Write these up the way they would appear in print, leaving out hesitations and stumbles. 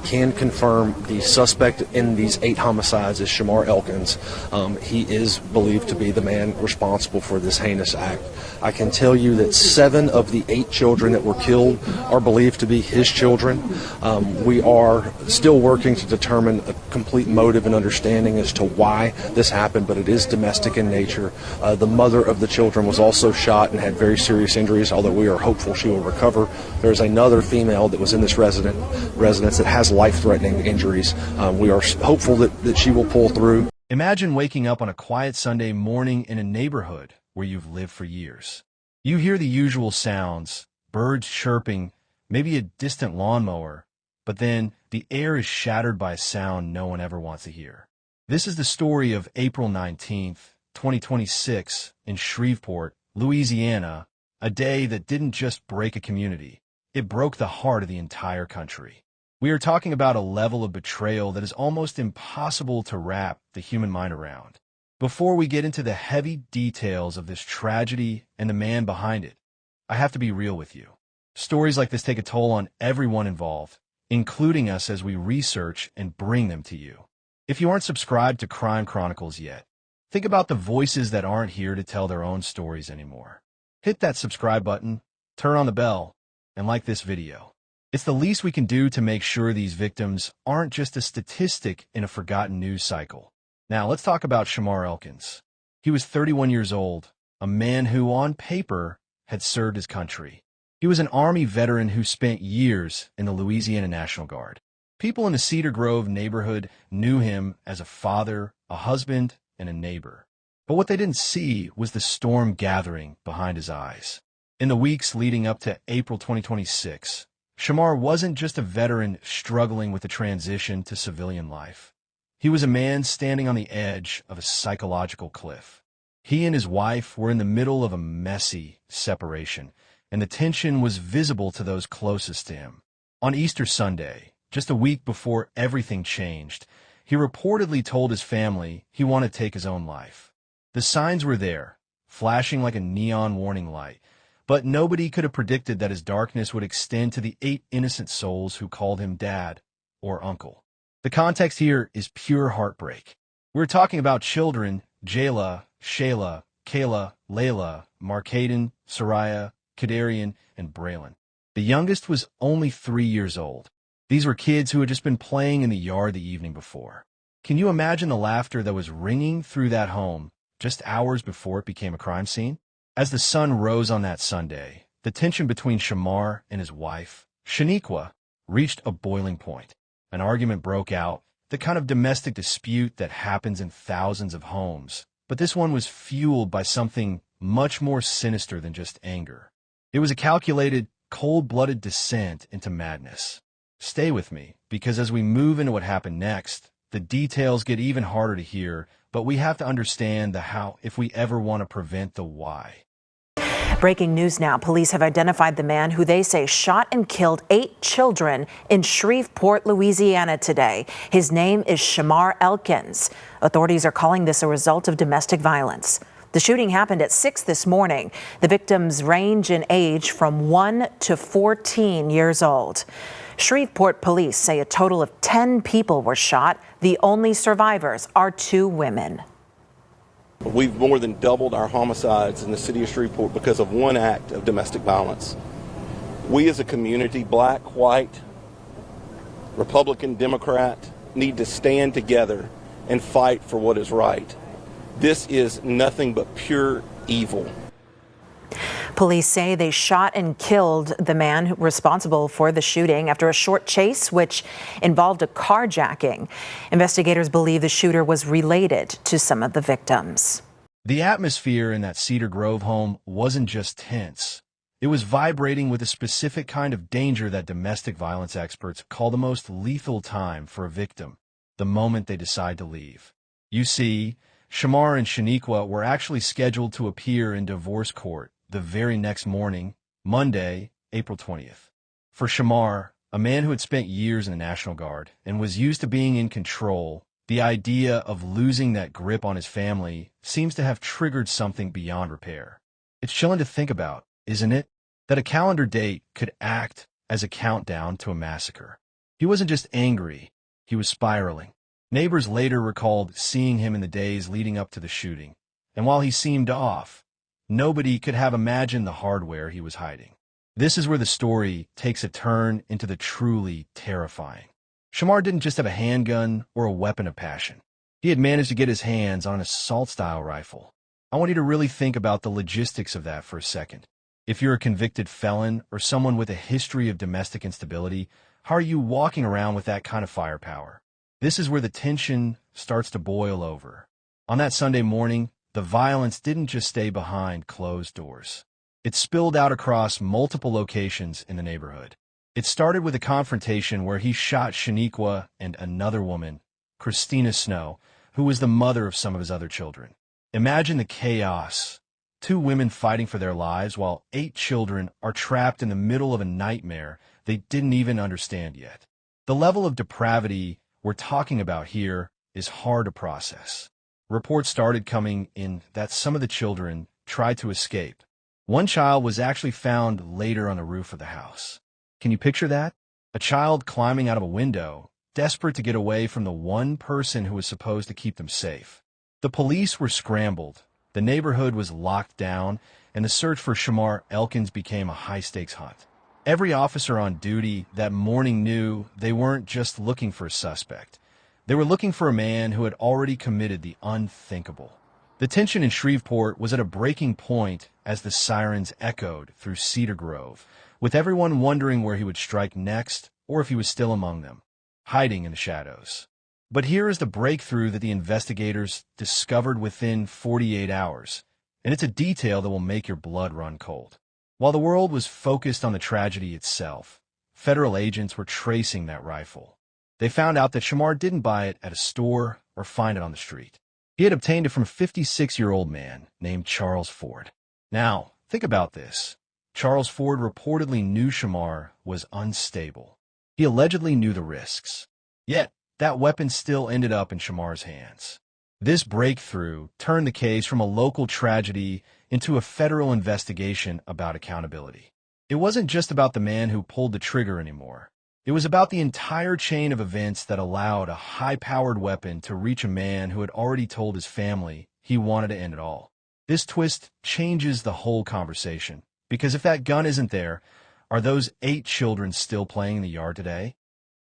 can confirm the suspect in these 8 homicides is Shamar Elkins. He is believed to be the man responsible for this heinous act. I can tell you that 7 of the 8 children that were killed are believed to be his children. We are still working to determine a complete motive and understanding as to why this happened, but it is domestic in nature. The mother of the children was also shot and had very serious injuries, although we are hopeful she will recover. There's another female that was in this residence that has life-threatening injuries. We are hopeful that she will pull through. Imagine waking up on a quiet Sunday morning in a neighborhood where you've lived for years. You hear the usual sounds, birds chirping, maybe a distant lawnmower, but then the air is shattered by a sound no one ever wants to hear. This is the story of April 19th, 2026, in Shreveport, Louisiana, a day that didn't just break a community, it broke the heart of the entire country. We are talking about a level of betrayal that is almost impossible to wrap the human mind around. Before we get into the heavy details of this tragedy and the man behind it, I have to be real with you. Stories like this take a toll on everyone involved, including us as we research and bring them to you. If you aren't subscribed to Crime Chronicles yet, think about the voices that aren't here to tell their own stories anymore. Hit that subscribe button, turn on the bell, and like this video. It's the least we can do to make sure these victims aren't just a statistic in a forgotten news cycle. Now, let's talk about Shamar Elkins. He was 31 years old, a man who, on paper, had served his country. He was an Army veteran who spent years in the Louisiana National Guard. People in the Cedar Grove neighborhood knew him as a father, a husband, and a neighbor. But what they didn't see was the storm gathering behind his eyes. In the weeks leading up to April 2026, Shamar wasn't just a veteran struggling with the transition to civilian life. He was a man standing on the edge of a psychological cliff. He and his wife were in the middle of a messy separation, and the tension was visible to those closest to him. On Easter Sunday, just a week before everything changed, he reportedly told his family he wanted to take his own life. The signs were there, flashing like a neon warning light, but nobody could have predicted that his darkness would extend to the 8 innocent souls who called him dad or uncle. The context here is pure heartbreak. We're talking about children: Jayla, Shayla, Kayla, Layla, Markaden, Soraya, Kadarian, and Braylon. The youngest was only 3 years old. These were kids who had just been playing in the yard the evening before. Can you imagine the laughter that was ringing through that home just hours before it became a crime scene? As the sun rose on that Sunday, the tension between Shamar and his wife, Shaniqua, reached a boiling point. An argument broke out, the kind of domestic dispute that happens in thousands of homes. But this one was fueled by something much more sinister than just anger. It was a calculated, cold-blooded descent into madness. Stay with me, because as we move into what happened next, the details get even harder to hear, but we have to understand the how if we ever want to prevent the why. Breaking news now. Police have identified the man who they say shot and killed 8 children in Shreveport, Louisiana today. His name is Shamar Elkins. Authorities are calling this a result of domestic violence. The shooting happened at 6 this morning. The victims range in age from 1 to 14 years old. Shreveport police say a total of 10 people were shot. The only survivors are 2 women. We've more than doubled our homicides in the city of Shreveport because of one act of domestic violence. We as a community, black, white, Republican, Democrat, need to stand together and fight for what is right. This is nothing but pure evil. Police say they shot and killed the man responsible for the shooting after a short chase, which involved a carjacking. Investigators believe the shooter was related to some of the victims. The atmosphere in that Cedar Grove home wasn't just tense. It was vibrating with a specific kind of danger that domestic violence experts call the most lethal time for a victim, the moment they decide to leave. You see, Shamar and Shaniqua were actually scheduled to appear in divorce court the very next morning, Monday, April 20th. For Shamar, a man who had spent years in the National Guard and was used to being in control, the idea of losing that grip on his family seems to have triggered something beyond repair. It's chilling to think about, isn't it? That a calendar date could act as a countdown to a massacre. He wasn't just angry, he was spiraling. Neighbors later recalled seeing him in the days leading up to the shooting, and while he seemed off, nobody could have imagined the hardware he was hiding. This is where the story takes a turn into the truly terrifying. Shamar didn't just have a handgun or a weapon of passion. He had managed to get his hands on an assault-style rifle. I want you to really think about the logistics of that for a second. If you're a convicted felon or someone with a history of domestic instability, how are you walking around with that kind of firepower? This is where the tension starts to boil over. On that Sunday morning, the violence didn't just stay behind closed doors. It spilled out across multiple locations in the neighborhood. It started with a confrontation where he shot Shaniqua and another woman, Christina Snow, who was the mother of some of his other children. Imagine the chaos. 2 women fighting for their lives while 8 children are trapped in the middle of a nightmare they didn't even understand yet. The level of depravity we're talking about here is hard to process. Reports started coming in that some of the children tried to escape. One child was actually found later on the roof of the house. Can you picture that? A child climbing out of a window, desperate to get away from the one person who was supposed to keep them safe. The police were scrambled, the neighborhood was locked down, and the search for Shamar Elkins became a high-stakes hunt. Every officer on duty that morning knew they weren't just looking for a suspect. They were looking for a man who had already committed the unthinkable. The tension in Shreveport was at a breaking point as the sirens echoed through Cedar Grove, with everyone wondering where he would strike next or if he was still among them, hiding in the shadows. But here is the breakthrough that the investigators discovered within 48 hours, and it's a detail that will make your blood run cold. While the world was focused on the tragedy itself, federal agents were tracing that rifle. They found out that Shamar didn't buy it at a store or find it on the street. He had obtained it from a 56-year-old man named Charles Ford. Now, think about this. Charles Ford reportedly knew Shamar was unstable. He allegedly knew the risks. Yet, that weapon still ended up in Shamar's hands. This breakthrough turned the case from a local tragedy into a federal investigation about accountability. It wasn't just about the man who pulled the trigger anymore. It was about the entire chain of events that allowed a high-powered weapon to reach a man who had already told his family he wanted to end it all. This twist changes the whole conversation, because if that gun isn't there, are those 8 children still playing in the yard today?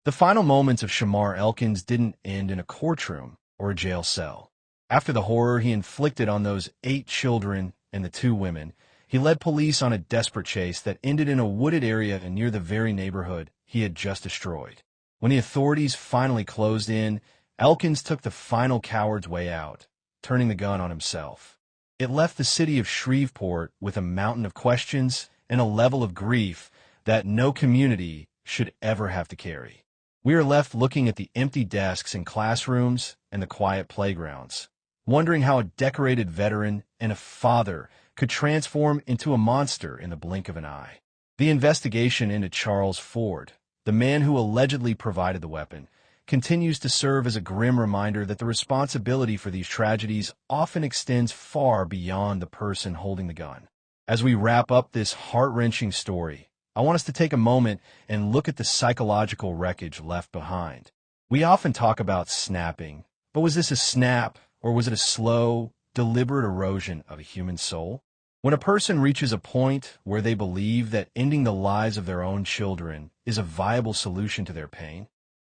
The final moments of Shamar Elkins didn't end in a courtroom or a jail cell. After the horror he inflicted on those 8 children and the 2 women, he led police on a desperate chase that ended in a wooded area near the very neighborhood he had just destroyed. When the authorities finally closed in, Elkins took the final coward's way out, turning the gun on himself. It left the city of Shreveport with a mountain of questions and a level of grief that no community should ever have to carry. We are left looking at the empty desks in classrooms and the quiet playgrounds, wondering how a decorated veteran and a father could transform into a monster in the blink of an eye. The investigation into Charles Ford, the man who allegedly provided the weapon, continues to serve as a grim reminder that the responsibility for these tragedies often extends far beyond the person holding the gun. As we wrap up this heart-wrenching story, I want us to take a moment and look at the psychological wreckage left behind. We often talk about snapping, but was this a snap, or was it a slow, deliberate erosion of a human soul? When a person reaches a point where they believe that ending the lives of their own children is a viable solution to their pain,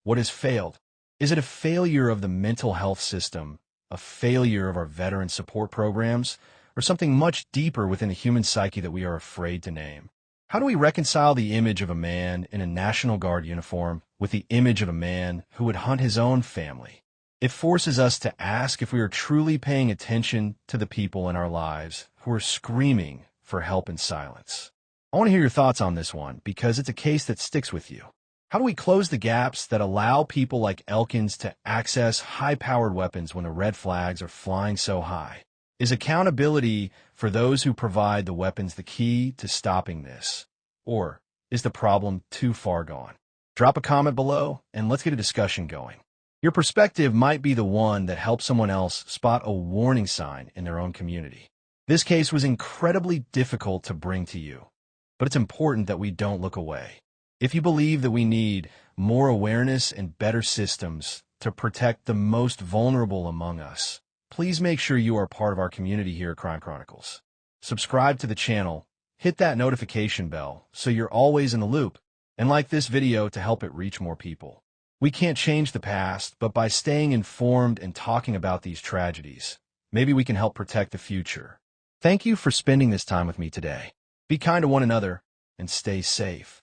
what has failed? Is it a failure of the mental health system, a failure of our veteran support programs, or something much deeper within the human psyche that we are afraid to name? How do we reconcile the image of a man in a National Guard uniform with the image of a man who would hunt his own family? It forces us to ask if we are truly paying attention to the people in our lives who are screaming for help in silence. I want to hear your thoughts on this one because it's a case that sticks with you. How do we close the gaps that allow people like Elkins to access high-powered weapons when the red flags are flying so high? Is accountability for those who provide the weapons the key to stopping this? Or is the problem too far gone? Drop a comment below and let's get a discussion going. Your perspective might be the one that helps someone else spot a warning sign in their own community. This case was incredibly difficult to bring to you, but it's important that we don't look away. If you believe that we need more awareness and better systems to protect the most vulnerable among us, please make sure you are part of our community here at Crime Chronicles. Subscribe to the channel, hit that notification bell so you're always in the loop, and like this video to help it reach more people. We can't change the past, but by staying informed and talking about these tragedies, maybe we can help protect the future. Thank you for spending this time with me today. Be kind to one another and stay safe.